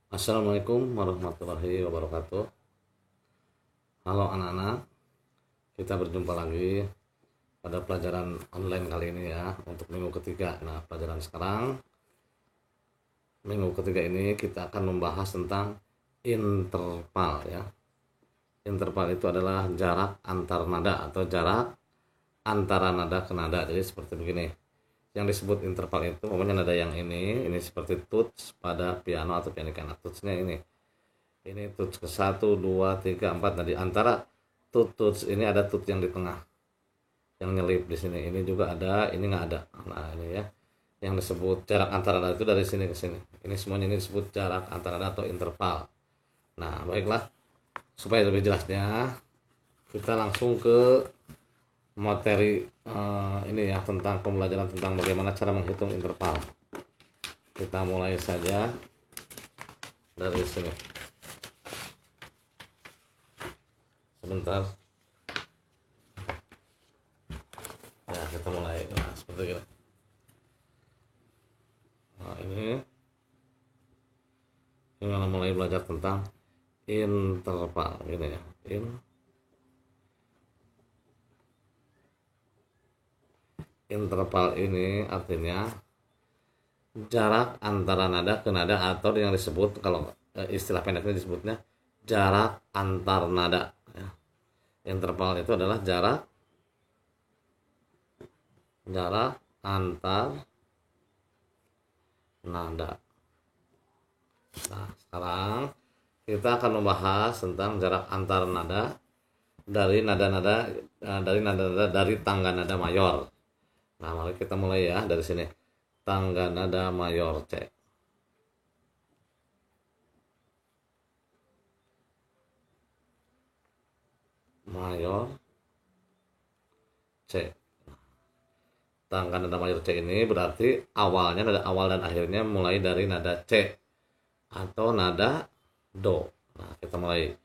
Assalamualaikum warahmatullahi wabarakatuh. Halo anak-anak, kita berjumpa lagi pada pelajaran online kali ini ya, untuk minggu ketiga. Nah, pelajaran sekarang, minggu ketiga ini kita akan membahas tentang interval ya. Interval itu adalah jarak antar nada atau jarak antara nada ke nada. Jadi seperti begini. Yang disebut interval itu pokoknya nada yang ini seperti tuts pada piano atau pianika. Nah, tutsnya ini tuts ke 1, 2, 3, 4. Nah, di antara tuts ini ada tut yang di tengah yang nyelip di sini. Ini juga ada, ini nggak ada. Nah, ini ya yang disebut jarak antara nada itu dari sini ke sini. Ini semuanya ini disebut jarak antara nada atau interval. Nah, baiklah, supaya lebih jelasnya kita langsung ke materi ini ya, tentang pembelajaran tentang bagaimana cara menghitung interval. Kita mulai saja dari sini. Sebentar ya, kita mulai. Nah, seperti ini. Nah, ini mulai belajar tentang interval gini ya. Interval ini artinya jarak antara nada ke nada, atau yang disebut kalau istilah pendeknya disebutnya jarak antar nada ya. Interval itu adalah jarak antar nada. Nah, sekarang kita akan membahas tentang jarak antar nada dari nada-nada dari tangga nada mayor. Nah, mari kita mulai ya dari sini. Tangga nada mayor C. Mayor C. Tangga nada mayor C ini berarti awalnya, nada awal dan akhirnya mulai dari nada C atau nada Do. Nah, kita mulai.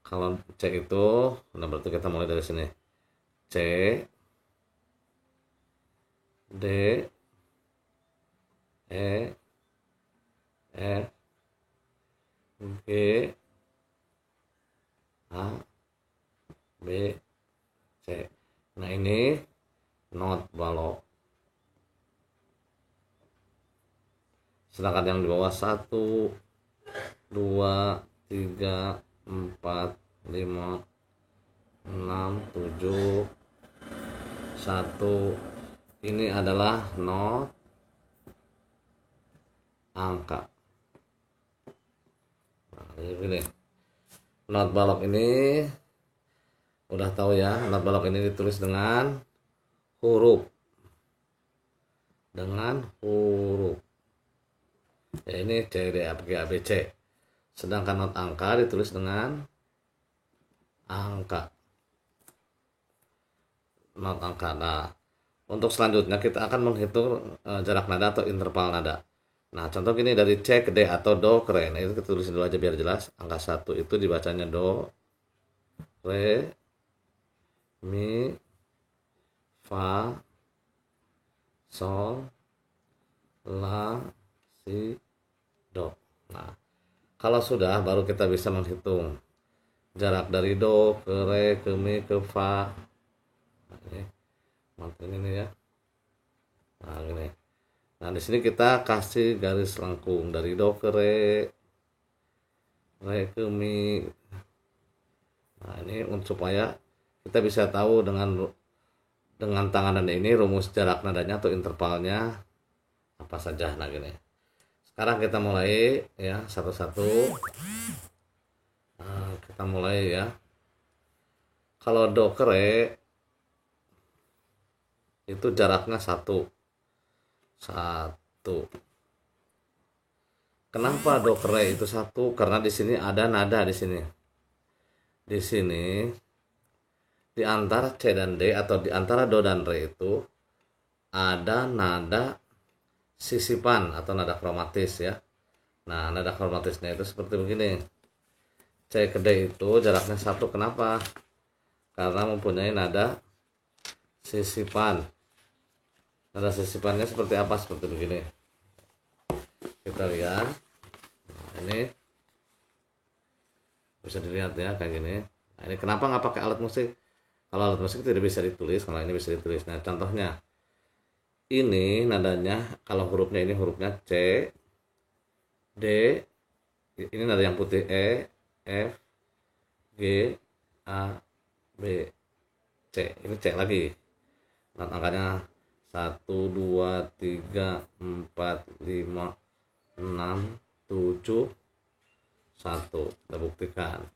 Kalau C itu, nah berarti kita mulai dari sini. C, D, E, F, G, A, B, C. Nah, ini not balok. Sedangkan yang di bawah 1, 2, 3, 4, 5, 6, 7, 1. Ini adalah not angka. Nah, ini not balok ini udah tahu ya. Not balok ini ditulis dengan huruf. Ya, ini C, D, E, F, G, A, B, C. Sedangkan not angka ditulis dengan angka. Not angka. Nah, untuk selanjutnya kita akan menghitung jarak nada atau interval nada. Nah, contoh gini, dari C ke D atau Do ke Re. Nah, itu kita tulis dulu aja biar jelas. Angka 1 itu dibacanya Do, Re, Mi, Fa, Sol, La, Si, Do. Nah, kalau sudah baru kita bisa menghitung jarak dari Do ke Re, ke Mi, ke Fa. Nah, ini ya. Nah, ini. Nah, di sini kita kasih garis lengkung dari Do ke Re, Re ke Mi. Nah, ini supaya kita bisa tahu dengan tangan nada ini rumus jarak nadanya atau intervalnya apa saja. Nah, gini. Sekarang kita mulai ya satu-satu. Nah, kita mulai ya. Kalau Do ke Re itu jaraknya 1. Kenapa Do ke Re itu 1? Karena di sini ada nada di sini. Di sini di antara C dan D atau di antara Do dan Re itu ada nada sisipan atau nada kromatis ya. Nah, nada kromatisnya itu seperti begini. C ke D itu jaraknya 1. Kenapa? Karena mempunyai nada sisipan. Nada sisipannya seperti apa? Seperti begini. Kita lihat. Nah, ini bisa dilihat ya kayak gini. Nah, ini kenapa nggak pakai alat musik? Kalau alat musik tidak bisa ditulis, kalau ini bisa ditulis. Nah contohnya ini nadanya, kalau hurufnya ini hurufnya C, D, ini nada yang putih, E, F, G, A, B, C. Ini C lagi. Nah, angkanya 1, 2, 3, 4, 5, 6, 7, 1. Kita buktikan.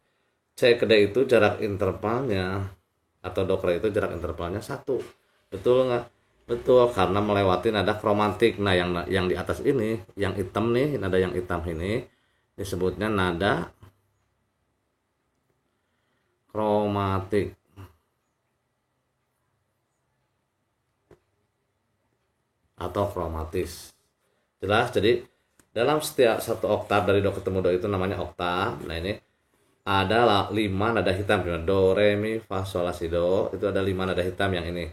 C ke D itu jarak intervalnya, atau dokre itu jarak intervalnya 1. Betul nggak? Betul, karena melewati nada kromatik. Nah yang di atas ini, yang hitam nih, nada yang hitam ini disebutnya nada kromatik atau kromatis. Jelas? Jadi dalam setiap satu oktav dari do ketemu do itu namanya oktav. Nah ini ada 5 nada hitam, do, re, mi, fa, sol, la, si, do. Itu ada 5 nada hitam yang ini.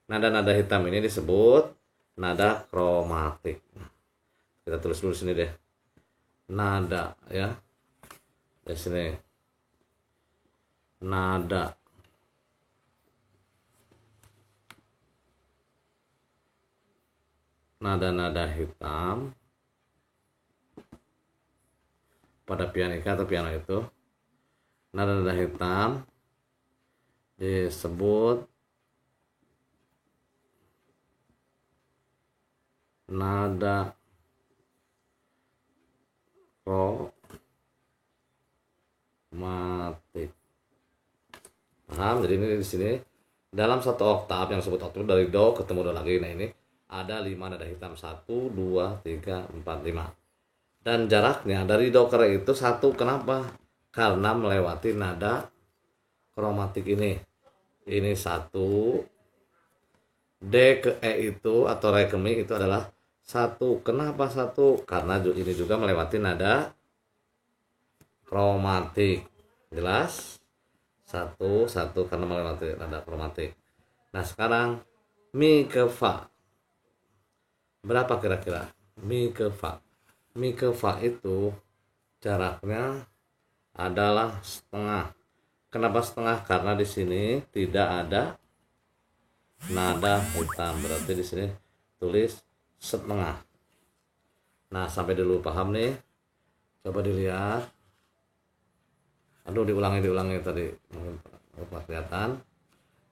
Nada-nada hitam ini disebut nada kromatik. Kita tulis dulu sini deh. Nada ya. Di sini. Nada nada-nada hitam pada pianika atau piano itu, nada-nada hitam disebut nada kromatik. Paham? Jadi ini di sini dalam satu oktav yang disebut oktav dari do ketemu do lagi. Nah ini ada 5 nada hitam, 1, 2, 3, 4, 5. Dan jaraknya dari do ke re itu 1. Kenapa? Karena melewati nada kromatik ini. Ini 1. D ke E itu atau re ke mi itu adalah 1. Kenapa 1? Karena ini juga melewati nada kromatik. Jelas? 1 karena melewati nada kromatik. Nah sekarang mi ke fa. Berapa kira-kira? Mi ke fa. Mi ke fa itu jaraknya adalah setengah. Kenapa setengah? Karena di sini tidak ada nada hitam. Berarti di sini tulis setengah. Nah sampai dulu paham nih. Coba dilihat. Aduh diulangi tadi. Mungkin kelihatan.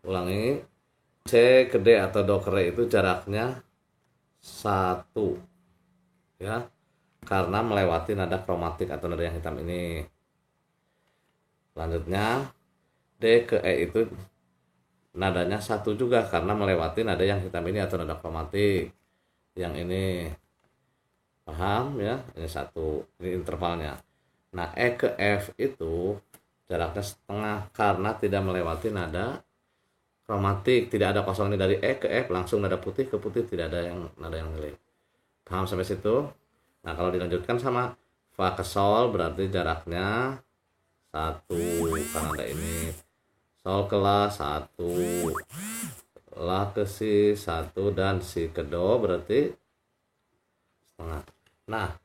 Ulangi. C ke D atau do ke re itu jaraknya 1 ya, karena melewati nada kromatik atau nada yang hitam ini. Selanjutnya D ke E itu nadanya 1 juga karena melewati nada yang hitam ini atau nada kromatik yang ini. Paham ya? Ini 1, ini intervalnya. Nah E ke F itu jaraknya setengah karena tidak melewati nada kromatik, tidak ada kosong ini dari E ke F, langsung nada putih ke putih, tidak ada yang nada yang nilai. Paham sampai situ? Nah kalau dilanjutkan sama fa ke sol berarti jaraknya 1 karena ada ini. Sol ke la 1, la ke si 1, dan si ke do berarti setengah. Nah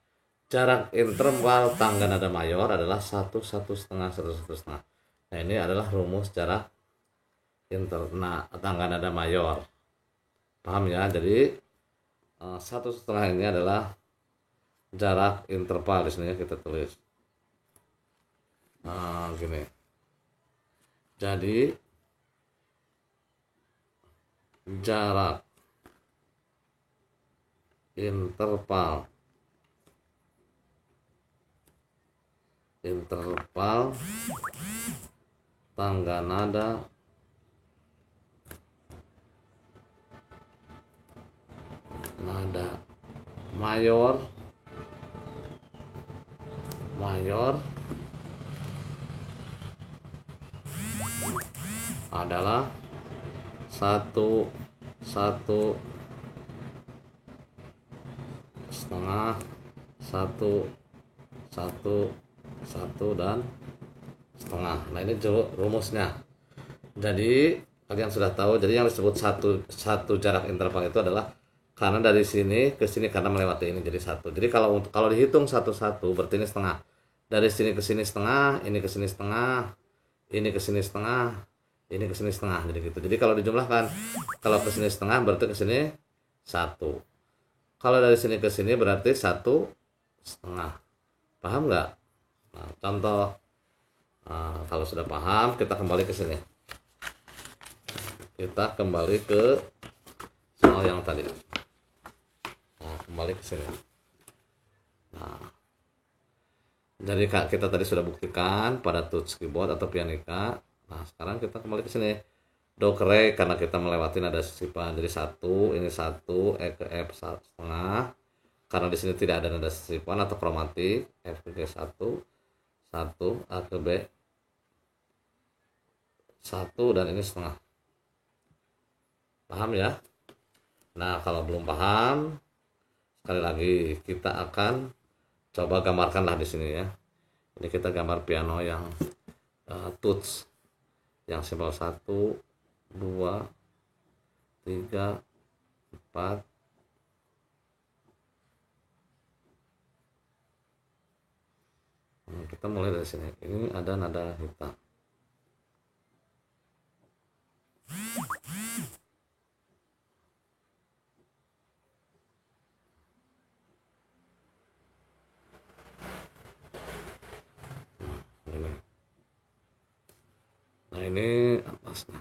jarak interval tangga nada mayor adalah 1, 1,5, 1,5. Nah ini adalah rumus jarak tangga nada mayor. Paham ya? Jadi 1,5 ini adalah jarak interval. Di sini kita tulis gini. Jadi jarak interval tangga nada mayor adalah 1, 1,5, 1, 1, dan setengah. Nah ini rumusnya. Jadi kalian sudah tahu. Jadi yang disebut satu jarak interval itu adalah karena dari sini ke sini karena melewati ini jadi 1. Jadi kalau dihitung 1, 1 berarti ini setengah. dari sini ke sini setengah, ini ke sini setengah, ini ke sini setengah, ini ke sini setengah, jadi gitu. Jadi kalau dijumlahkan, kalau ke sini setengah berarti ke sini satu. Kalau dari sini ke sini berarti satu setengah. Paham nggak? Nah, contoh. Nah, kalau sudah paham, kita kembali ke sini. Kita kembali ke soal yang tadi. Nah, kembali ke sini. Nah, jadi kita tadi sudah buktikan pada touch keyboard atau pianika. Nah, sekarang kita kembali ke sini. Do ke re karena kita melewati nada sisipan. Jadi satu, ini satu, E ke F setengah. Karena di sini tidak ada nada sisipan atau kromatik. F ke G satu, satu, A ke B satu, dan ini setengah. Paham ya? Nah, kalau belum paham, sekali lagi kita akan coba gambarkanlah di sini ya. Ini kita gambar piano yang touch yang simbol 1, 2, 3, 4. Kita mulai dari sini. Ini ada nada hitam. Nah, ini atasnya.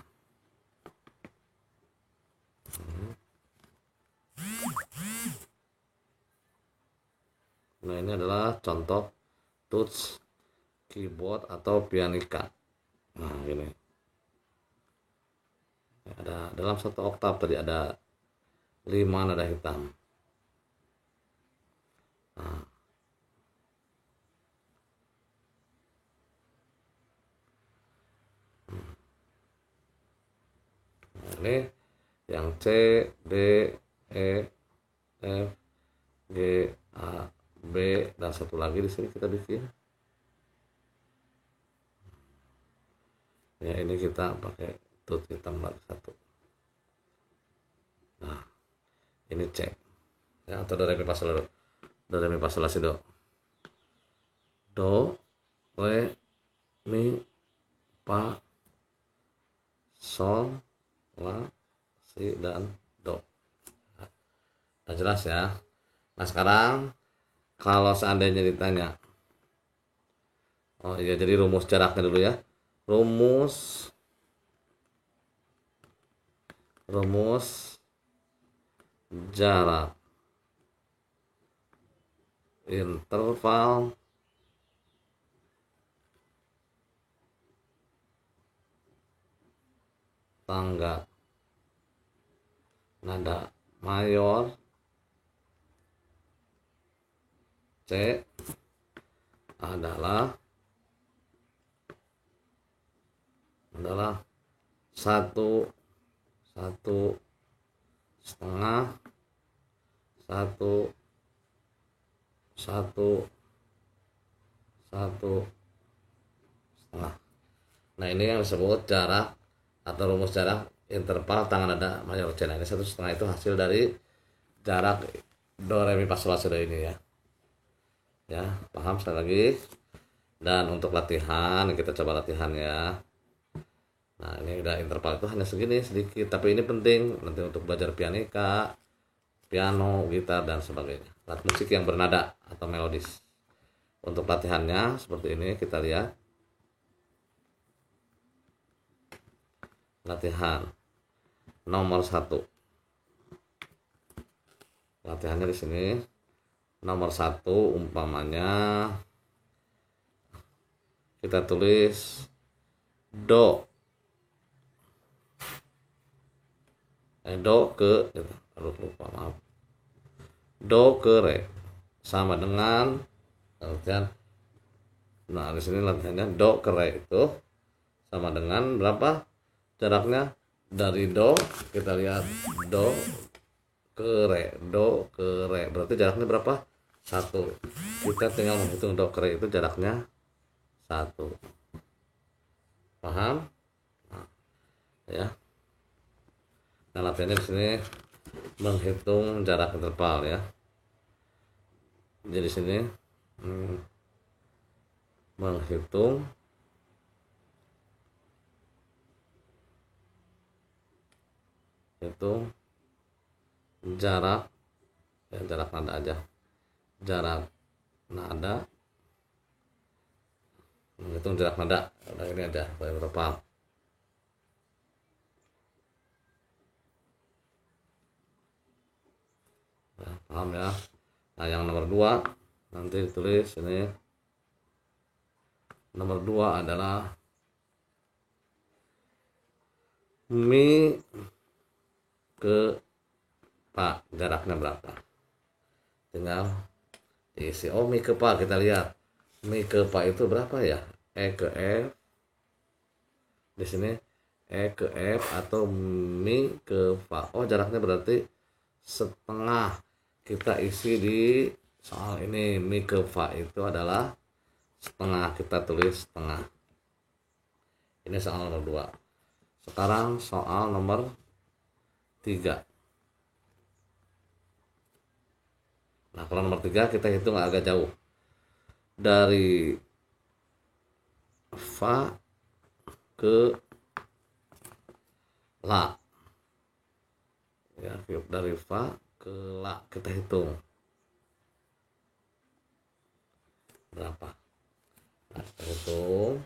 Nah, ini adalah contoh touch keyboard atau pianika. Nah, ini ada dalam satu oktav tadi ada 5 nada hitam. Nah, ini yang C, D, E, F, G, A, B, dan satu lagi di sini kita bikin. Ya, ini kita pakai tut hitam lagi satu. Nah, ini C. Ya, atau do re mi fa sol do. Do re mi fa sol la si do. Do, re, mi, fa, sol, la, si, dan do. Nah, jelas ya. Nah, sekarang kalau seandainya ditanya, oh iya, jadi rumus jaraknya dulu ya. Rumus jarak interval tangga nada mayor C adalah satu setengah satu setengah. Nah, ini yang disebut jarak atau rumus jarak interval tangan nada mayor C. Nah, ini 1,5 itu hasil dari jarak do re mi fa sol la si do ini ya. Ya, paham sekali lagi. Dan untuk latihan, kita coba latihan ya. Nah, ini udah interval itu hanya segini sedikit, tapi ini penting nanti untuk belajar pianika, piano, gitar, dan sebagainya. Alat musik yang bernada atau melodis. Untuk latihannya seperti ini, kita lihat. Latihan nomor 1. Latihannya di sini. Nomor 1 umpamanya kita tulis do. Do ke, lupa, maaf. Do ke re sama dengan latihan. Nah, di sini latihannya do ke re itu sama dengan berapa jaraknya dari do, kita lihat do ke re berarti jaraknya berapa? 1. Kita tinggal menghitung do ke re itu jaraknya 1. Paham? Nah, ya. Nah, latihannya di sini menghitung jarak interval ya. Jadi sini menghitung jarak, ya jarak nada aja, jarak nada, menghitung jarak nada. Udah ini aja interval. Nah, paham ya. Nah, yang nomor 2 nanti ditulis ini. Nomor 2 adalah mi ke pa, jaraknya berapa, tinggal diisi. Oh, mi ke pa, kita lihat mi ke pa itu berapa ya, e ke f di sini, e ke f atau mi ke pa. Oh, jaraknya berarti setengah. Kita isi di soal ini, mi ke fa itu adalah setengah, kita tulis setengah. Ini soal nomor 2. Sekarang soal nomor 3. Nah, kalau nomor 3 kita hitung agak jauh. Dari fa ke la. Ya, dari fa ke la kita hitung berapa. Nah, kita hitung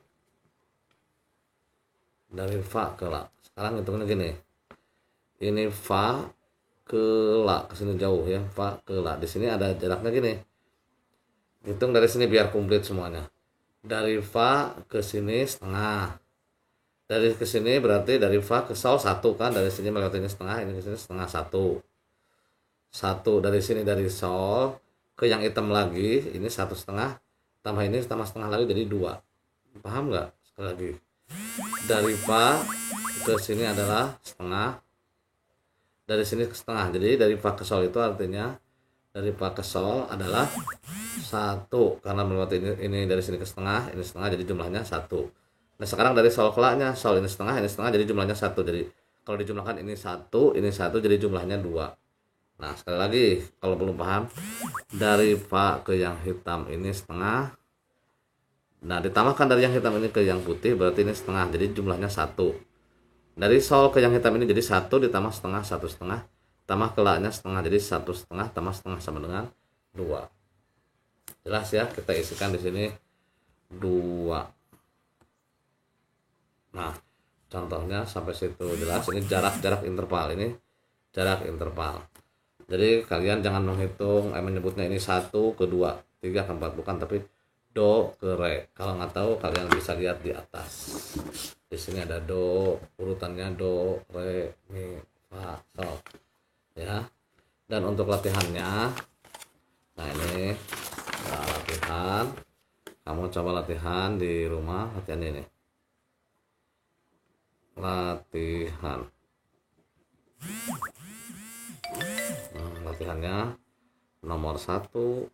dari fa ke la. Sekarang hitungnya gini. Ini fa ke la, ke sini jauh ya, fa ke la. Di sini ada jaraknya gini. Hitung dari sini biar komplit semuanya. Dari fa ke sini setengah. Dari ke sini berarti dari fa ke sol 1 kan, dari sini melewati ini setengah, ini ke sini setengah 1. 1 dari sini, dari sol ke yang hitam lagi, ini 1,5 tambah ini tambah setengah lagi jadi 2. Paham nggak? Sekali lagi. Dari fa ke sini adalah setengah. Dari sini ke setengah. Jadi dari fa ke sol itu artinya dari fa ke sol adalah 1 karena melewati ini dari sini ke setengah, ini setengah, jadi jumlahnya 1. Nah, sekarang dari sol ke la nya, sol ini setengah, jadi jumlahnya 1. Jadi kalau dijumlahkan ini 1, jadi jumlahnya 2. Nah, sekali lagi kalau belum paham, dari fa ke yang hitam ini setengah. Nah, ditambahkan dari yang hitam ini ke yang putih berarti ini setengah, jadi jumlahnya 1. Dari sol ke yang hitam ini jadi 1 ditambah setengah, 1,5 tambah ke la nya setengah, jadi 1,5 tambah setengah sama dengan 2. Jelas ya, kita isikan di sini 2. Nah, contohnya sampai situ jelas. Ini jarak interval, ini jarak interval. Jadi kalian jangan menghitung, menyebutnya ini 1 ke 2, 3 ke 4, bukan, tapi do ke re. Kalau nggak tahu kalian bisa lihat di atas. Di sini ada do, urutannya do, re, mi, fa, sol. Ya. Dan untuk latihannya, nah ini latihan. Kamu coba latihan di rumah, latihan ini. Latihan. Nah, latihannya nomor 1,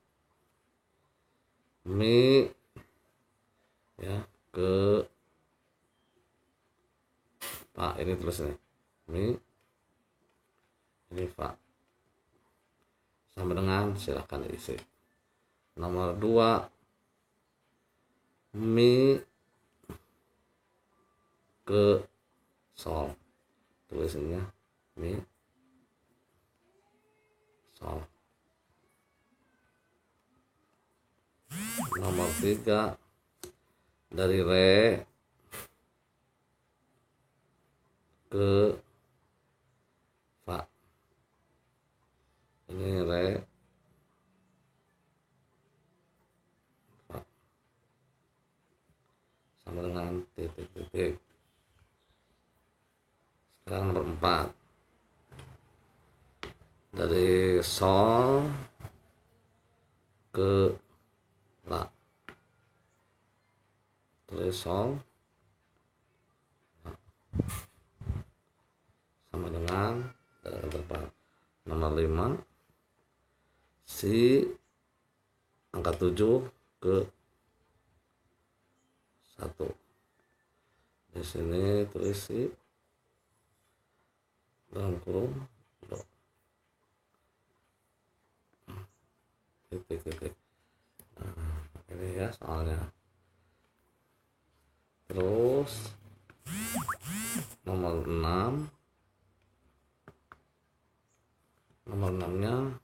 mi ya ke fa, ini terus nih, mi ini fa sama dengan, silahkan diisi. Nomor 2, mi ke sol, tulisannya mi sol. Nomor 3, dari re ke fa, ini re fa sama dengan titik-titik. Sekarang nomor 4, dari sol ke la, tulis sol sama dengan interval. Nomor 5, si angka 7 ke 1. Di sini tulis si dalam kurung do, titik-titik. Nah, ini ya soalnya. Terus nomor 6 nya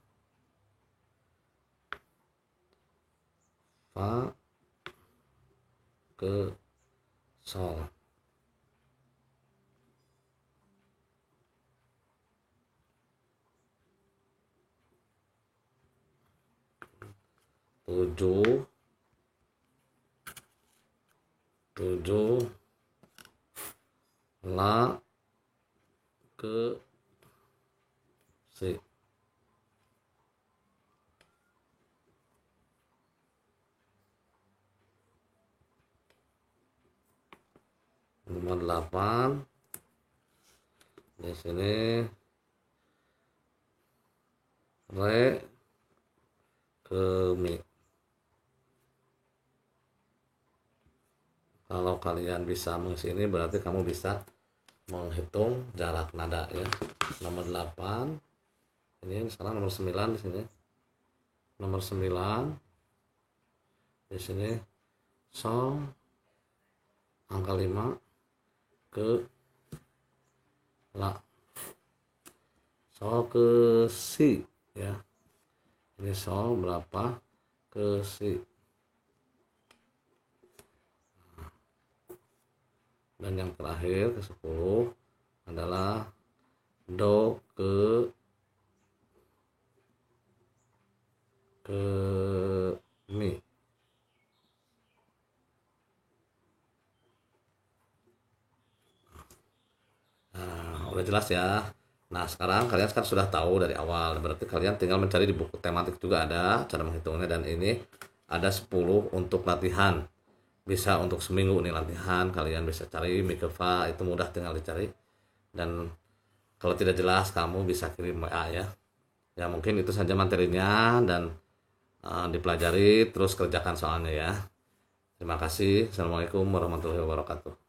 fa ke sol. 7 la ke si. Nomor 8 di sini re ke mi. Kalau kalian bisa mengisi ini berarti kamu bisa menghitung jarak nada ya. Nomor 8 ini sekarang nomor 9 di sini. Nomor 9 di sini sol angka 5 ke la. Sol ke si ya. Ini sol berapa ke si. Dan yang terakhir ke 10 adalah do ke mi. Nah, udah jelas ya. Nah, sekarang kalian sudah tahu dari awal. Berarti kalian tinggal mencari di buku tematik juga ada cara menghitungnya, dan ini ada 10 untuk latihan. Bisa untuk seminggu nih latihan, kalian bisa cari Mikeva, itu mudah tinggal dicari. Dan kalau tidak jelas kamu bisa kirim WA ya. Ya mungkin itu saja materinya, dan dipelajari terus kerjakan soalnya ya. Terima kasih. Assalamualaikum warahmatullahi wabarakatuh.